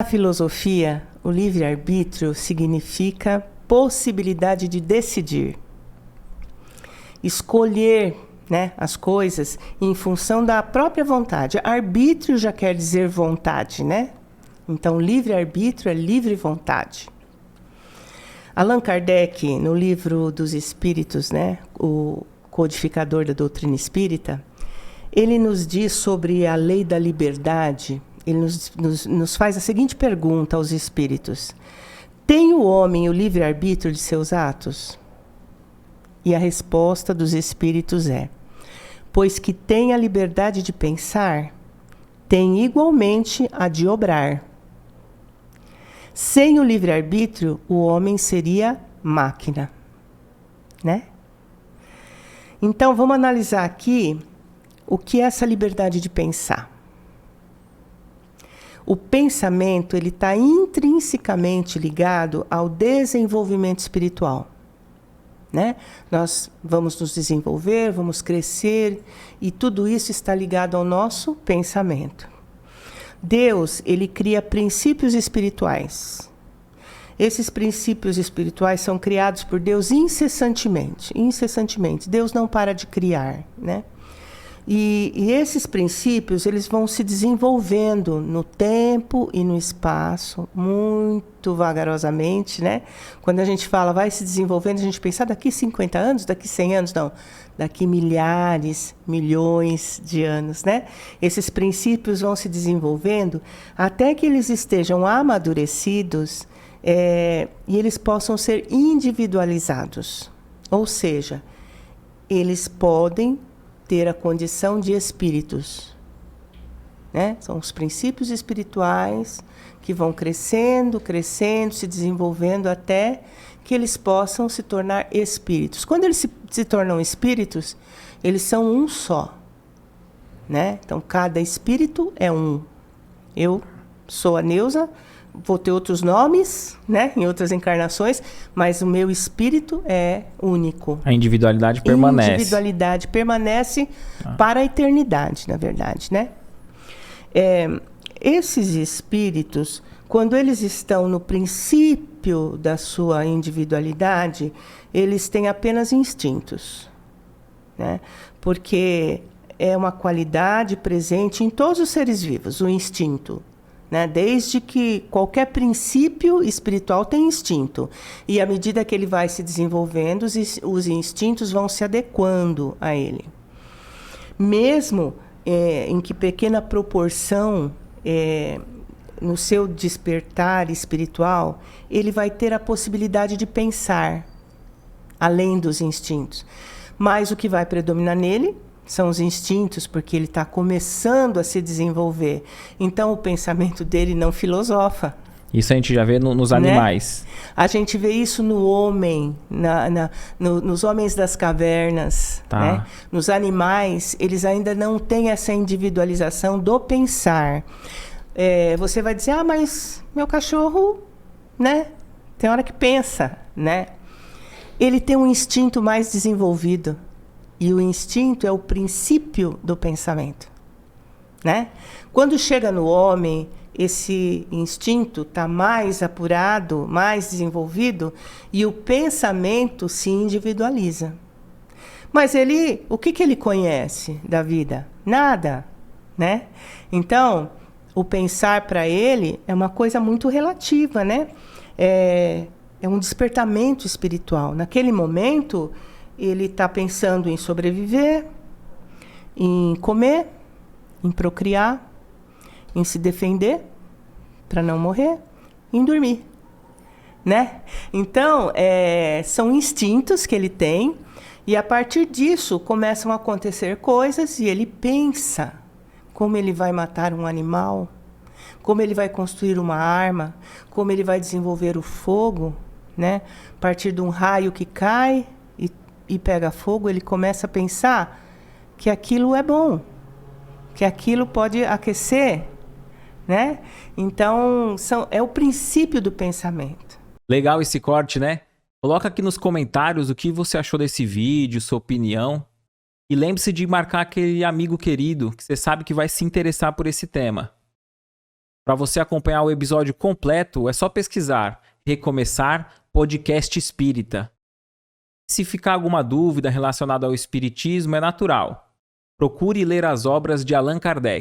Na filosofia, o livre-arbítrio significa possibilidade de decidir, escolher, né, as coisas em função da própria vontade. Arbítrio já quer dizer vontade, né? Então, livre-arbítrio é livre vontade. Allan Kardec, no Livro dos Espíritos, né, o codificador da doutrina espírita, ele nos diz sobre a lei da liberdade. Ele nos faz a seguinte pergunta aos espíritos: tem o homem o livre-arbítrio de seus atos? E a resposta dos espíritos é: pois que tem a liberdade de pensar, tem igualmente a de obrar. Sem o livre-arbítrio, o homem seria máquina, né? Então, vamos analisar aqui o que é essa liberdade de pensar. O pensamento, ele está intrinsecamente ligado ao desenvolvimento espiritual, né? Nós vamos nos desenvolver, vamos crescer, e tudo isso está ligado ao nosso pensamento. Deus, ele cria princípios espirituais. Esses princípios espirituais são criados por Deus incessantemente. Deus não para de criar, né? E esses princípios, eles vão se desenvolvendo no tempo e no espaço, muito vagarosamente, né? Quando a gente fala vai se desenvolvendo, a gente pensa daqui 50 anos, daqui 100 anos, não. Daqui milhares, milhões de anos, né? Esses princípios vão se desenvolvendo até que eles estejam amadurecidos e eles possam ser individualizados. Ou seja, eles podem ter a condição de espíritos, né? São os princípios espirituais que vão crescendo, se desenvolvendo até que eles possam se tornar espíritos. Quando eles se tornam espíritos, eles são um só, né? Então, cada espírito é um. Eu sou a Neuza, vou ter outros nomes, né, em outras encarnações, mas o meu espírito é único. A individualidade permanece. A individualidade permanece para a eternidade, na verdade, né? Esses espíritos, quando eles estão no princípio da sua individualidade, eles têm apenas instintos, né? Porque é uma qualidade presente em todos os seres vivos, o instinto. Né? Desde que qualquer princípio espiritual tem instinto. E à medida que ele vai se desenvolvendo, os instintos vão se adequando a ele. Mesmo em que pequena proporção, no seu despertar espiritual, ele vai ter a possibilidade de pensar, além dos instintos. Mas o que vai predominar nele são os instintos, porque ele está começando a se desenvolver. Então, o pensamento dele não filosofa. Isso a gente já vê nos animais. Né? A gente vê isso no homem, nos homens das cavernas. Tá. Né? Nos animais, eles ainda não têm essa individualização do pensar. Você vai dizer, mas meu cachorro, né, tem hora que pensa, né? Ele tem um instinto mais desenvolvido. E o instinto é o princípio do pensamento, né? Quando chega no homem, esse instinto está mais apurado, mais desenvolvido, e o pensamento se individualiza. Mas o que ele conhece da vida? Nada, né? Então, o pensar para ele é uma coisa muito relativa, né? É um despertamento espiritual. Naquele momento, ele está pensando em sobreviver, em comer, em procriar, em se defender para não morrer, em dormir, né? Então, são instintos que ele tem, e a partir disso começam a acontecer coisas, e ele pensa como ele vai matar um animal, como ele vai construir uma arma, como ele vai desenvolver o fogo, né? A partir de um raio que cai e pega fogo, ele começa a pensar que aquilo é bom, que aquilo pode aquecer, né? Então, é o princípio do pensamento. Legal esse corte, né? Coloca aqui nos comentários o que você achou desse vídeo, sua opinião. E lembre-se de marcar aquele amigo querido que você sabe que vai se interessar por esse tema. Para você acompanhar o episódio completo, é só pesquisar Recomeçar Podcast Espírita. Se ficar alguma dúvida relacionada ao espiritismo, é natural. Procure ler as obras de Allan Kardec.